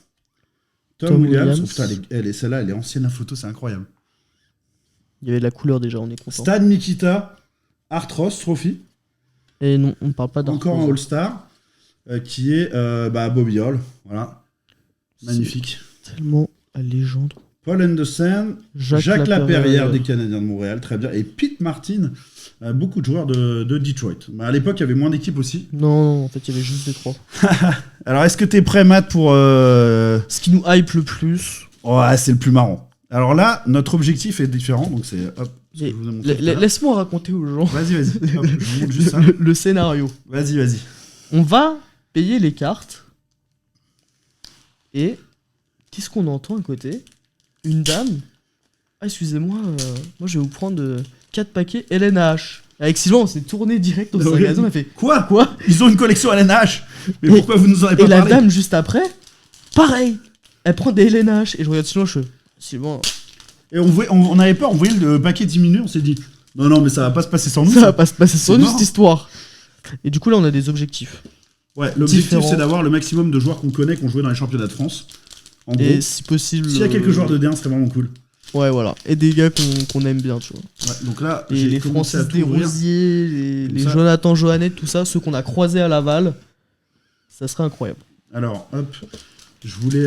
Tom Williams. Oh, putain, celle-là, elle est ancienne, la photo, c'est incroyable. Il y avait de la couleur déjà, on est content. Stan Mikita, Arthros Trophy. Et non, on ne parle pas d'Arthros. Encore un All-Star, qui est Bobby Hall. Voilà. Magnifique. Tellement la légende. Paul Anderson, Jacques Laperrière des Canadiens de Montréal, très bien. Et Pete Martin, beaucoup de joueurs de Detroit. Bah, à l'époque, il y avait moins d'équipes aussi. Non, en fait, il y avait juste des trois. Alors, est-ce que t'es prêt, Matt, pour... Ce qui nous hype le plus. Ouais, c'est le plus marrant. Alors là, notre objectif est différent, donc c'est... Hop, laisse-moi raconter aux gens. Vas-y. Hop, je vous montre juste ça. Le scénario. Vas-y. On va payer les cartes. Et qu'est-ce qu'on entend à côté? Une dame. Ah, excusez-moi, moi je vais vous prendre 4 paquets LNH. Avec Sylvain, on s'est tourné direct au magasin, on a fait Quoi Ils ont une collection LNH. Mais pourquoi vous nous en avez pas parlé? Et la dame juste après, pareil, elle prend des LNH. Et je regarde Sylvain, Sylvain. Et on avait peur, on voyait le paquet diminuer, on s'est dit non, mais ça va pas se passer sans nous. Ça va pas se passer sans nous, cette histoire. Et du coup, là, on a des objectifs. Ouais, l'objectif c'est d'avoir le maximum de joueurs qu'on connaît, qui ont joué dans les championnats de France. En gros, et si possible. S'il y a quelques joueurs de D1, ce serait vraiment cool. Ouais, voilà. Et des gars qu'on aime bien, tu vois. Ouais, donc là, et les Francis Desrosiers, les Jonathan Johannet, tout ça, ceux qu'on a croisés à Laval, ça serait incroyable. Alors, hop, je voulais.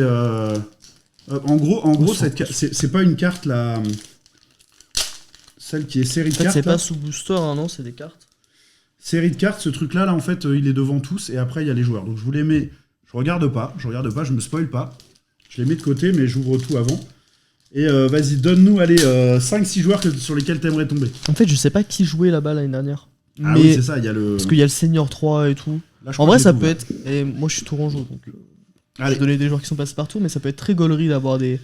En gros, c'est pas une carte là. Celle qui est série de cartes. C'est pas sous booster, hein, non, c'est des cartes. Série de cartes, ce truc là, en fait, il est devant tous et après il y a les joueurs. Donc je vous les mets. Je regarde pas, je me spoil pas. Je les mets de côté, mais j'ouvre tout avant. Et vas-y, donne-nous 5-6 joueurs sur lesquels t'aimerais tomber. En fait, je sais pas qui jouait là-bas l'année dernière. Ah mais oui, c'est ça, il y a le. Parce qu'il y a le Senior 3 et tout. Là, en vrai, ça peut être. Et moi, je suis tourangeau, donc. Je vais donner des joueurs qui sont passés partout, mais ça peut être très gaulerie d'avoir des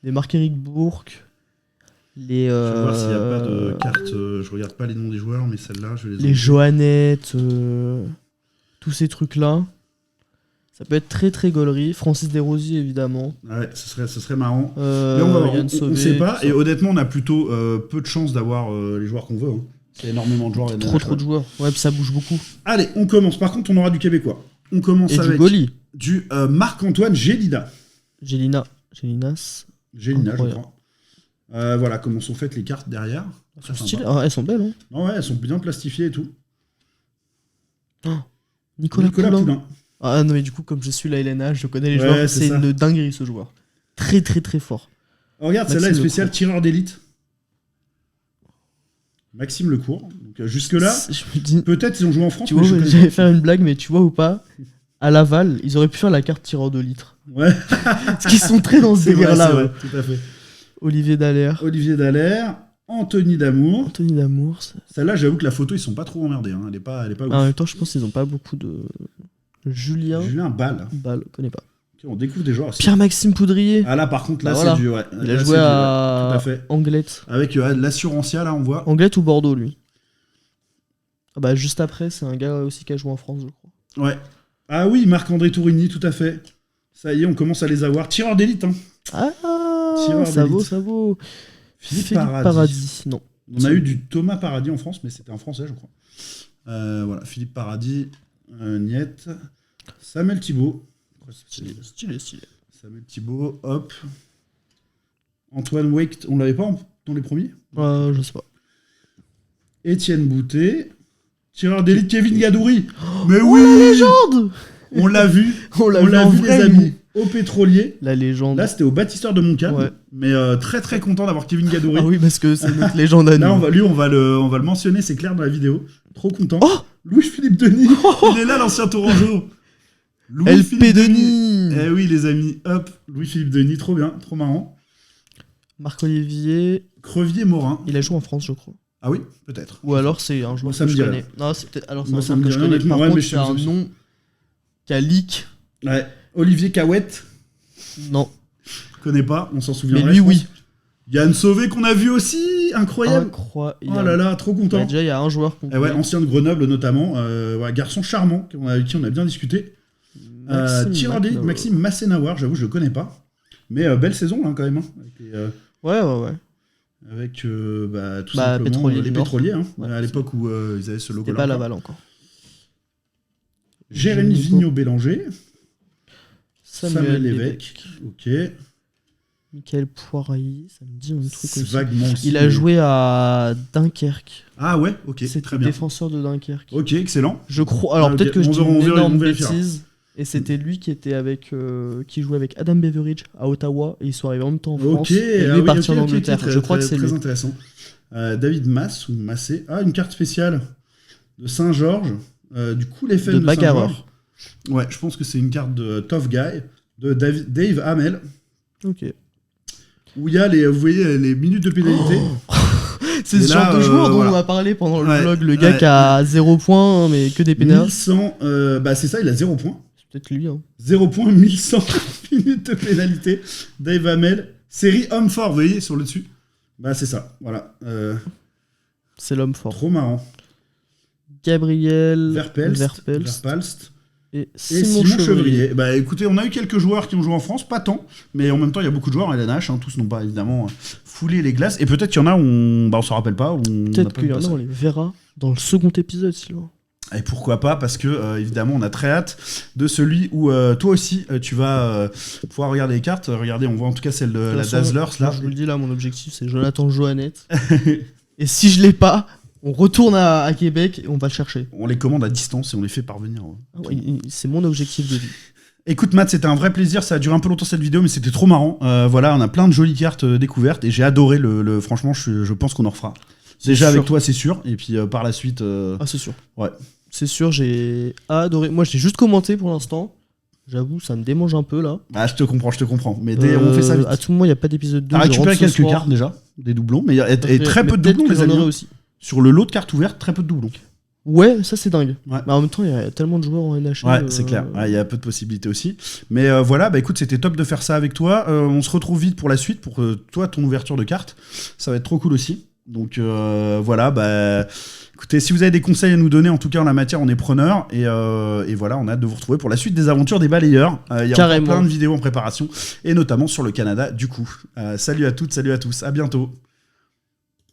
Marc-Éric Bourque. Je vais voir s'il n'y a pas de cartes. Je regarde pas les noms des joueurs, mais celles-là, je vais les. Les Johannettes, tous ces trucs-là. Ça peut être très très gaulerie. Francis Desrosiers, évidemment. Ouais, ce serait marrant. Mais on va voir, on sait pas. Et honnêtement, on a plutôt peu de chances d'avoir les joueurs qu'on veut. Hein. C'est énormément de joueurs. Trop de joueurs. Ouais, puis ça bouge beaucoup. Allez, on commence. Par contre, on aura du québécois. On commence et avec du Goli. Du Marc-Antoine Gélina. Gélina, je crois. Voilà comment sont faites les cartes derrière. Elles sont belles, hein. Non, ouais, elles sont bien plastifiées et tout. Oh, Nicolas Poulain. Ah non, mais du coup, comme je suis la LNH, je connais les joueurs. C'est une dinguerie, ce joueur. Très, très, très fort. Oh, regarde, celle-là est spéciale tireur d'élite. Maxime Lecourt. Donc, jusque-là, peut-être ils ont joué en France. J'allais faire une blague, mais tu vois ou pas, à Laval, ils auraient pu faire la carte tireur de litre. Ouais. Parce qu'ils sont très dans ce délire-là. Ouais, tout à fait. Olivier Dallaire. Anthony Damour. Celle-là, j'avoue que la photo, ils sont pas trop emmerdés. Hein. Elle est pas ouf. En même temps, je pense qu'ils ont pas beaucoup de. Julien Ball. Connais pas. Okay, on découvre des joueurs aussi. Pierre-Maxime Poudrier. Ah là, par contre, là, c'est du. Ouais. Il a joué à tout à fait. Anglette. Avec l'Assurantia, là, on voit. Anglette ou Bordeaux, lui. Ah bah, juste après, c'est un gars aussi qui a joué en France, je crois. Ouais. Ah oui, Marc-André Tourigny, tout à fait. Ça y est, on commence à les avoir. Tireur d'élite, hein. Ah, ça vaut. Philippe Paradis. Non. On a eu du Thomas Paradis en France, mais c'était un Français, je crois. Voilà, Philippe Paradis, Niette. Samuel Thibault. Stylé. Samuel Thibault, hop. Antoine Wake, on l'avait pas dans les premiers? Je sais pas. Étienne Boutet. Tireur d'élite Kevin Gadouri. Mais oui, la légende. On l'a vu. On l'a vu, les amis. Au pétrolier. La légende. Là, c'était au bâtisseur de Montcalm. Ouais. Mais très très content d'avoir Kevin Gadouri. Ah oui, parce que c'est notre légende à nous. Là, on va le mentionner, c'est clair dans la vidéo. Trop content. Oh, Louis-Philippe Denis. Il est là, l'ancien Tourangeau. LP Denis. Eh oui, les amis. Hop, Louis-Philippe Denis, trop bien, trop marrant. Marc-Olivier. Crevier-Morin. Il a joué en France, je crois. Ah oui, peut-être. Ou alors c'est un joueur que je connais. Non, c'est peut-être. Alors c'est un joueur que je connais. Par contre, c'est un nom qui a leak. Ouais. Olivier Cahouette. Non. Je connais pas, on s'en souvient. Mais lui, oui. Yann Sauvé qu'on a vu aussi, incroyable. Oh là là, trop content. Déjà, il y a un joueur qu'on ouais, ancien de Grenoble notamment. garçon charmant, avec qui on a bien discuté. Tireur d'élite, Maxime Massénawar, j'avoue, je le connais pas. Mais belle saison, là, quand même. Hein, ouais. Avec tout simplement les pétroliers, hein, à l'époque où ils avaient ce logo-là. C'était pas Laval encore. Jérémy Vigneault-Bélanger. Samuel Lévesque. Ok. Michael Poirier, ça me dit un truc aussi. Vaguement aussi. Il a joué à Dunkerque. Ah ouais, ok, très bien. Défenseur de Dunkerque. Ok, excellent. Je crois. Alors peut-être que je dis une énorme bêtise. Et c'était lui qui était qui jouait avec Adam Beveridge à Ottawa et ils sont arrivés en même temps en France. Et lui est parti en Angleterre. Je crois que c'est lui. Très intéressant. David Mass ou Massé. Ah, une carte spéciale de Saint-Georges. Du Cool FM de Saint-Georges. Ouais, je pense que c'est une carte de Tough Guy de Dave Hamel. Ok. Où il y a vous voyez les minutes de pénalité. C'est ce genre de joueur dont on a parlé pendant le vlog. Le gars qui a 0 points, mais que des pénals. 1100, c'est ça, il a 0 points. C'est peut-être lui. Hein. 0 points, 1100 minutes de pénalité. Dave Hamel. Série homme fort, vous voyez, sur le dessus. C'est ça, voilà. C'est l'homme fort. Trop marrant. Gabriel Verpalst. Et Simon Chevrier. Écoutez, on a eu quelques joueurs qui ont joué en France, pas tant, mais en même temps il y a beaucoup de joueurs à LNH, hein, tous n'ont pas évidemment foulé les glaces, et peut-être qu'il y en a où on s'en rappelle pas. Peut-être qu'il y en a, on les verra dans le second épisode, Sylvain. Et pourquoi pas, parce que évidemment on a très hâte de celui où toi aussi tu vas pouvoir regarder les cartes. Regardez, on voit en tout cas celle de la Dazzlers là. Je vous le dis là, mon objectif c'est Jonathan Joannette. Et si je l'ai pas, on retourne à Québec et on va le chercher. On les commande à distance et on les fait parvenir. C'est mon objectif de vie. Écoute Matt, c'était un vrai plaisir, ça a duré un peu longtemps cette vidéo, mais c'était trop marrant. Voilà, on a plein de jolies cartes découvertes et j'ai adoré franchement, je pense qu'on en refera. Déjà avec toi, c'est sûr, et puis par la suite... Ah, c'est sûr. Ouais. C'est sûr, j'ai adoré. Moi, j'ai juste commenté pour l'instant. J'avoue, ça me démange un peu là. Ah, je te comprends. Mais on fait ça vite. À tout moment, il n'y a pas d'épisode 2. Ah, tu récupéré quelques cartes déjà, des doublons, mais il y a très peu de doublons, les amis. Aussi. Sur le lot de cartes ouvertes, très peu de doublons. Ouais, ça c'est dingue. Ouais. Mais en même temps, il y a tellement de joueurs en NHL. Ouais, c'est clair. Il y a peu de possibilités aussi. Mais voilà, écoute, c'était top de faire ça avec toi. On se retrouve vite pour la suite, pour toi, ton ouverture de cartes. Ça va être trop cool aussi. Donc voilà, écoutez, si vous avez des conseils à nous donner, en tout cas en la matière, on est preneur. Et voilà, on a hâte de vous retrouver pour la suite des aventures des balayeurs. Il y a encore plein de vidéos en préparation, et notamment sur le Canada, du coup. Salut à toutes, salut à tous, à bientôt.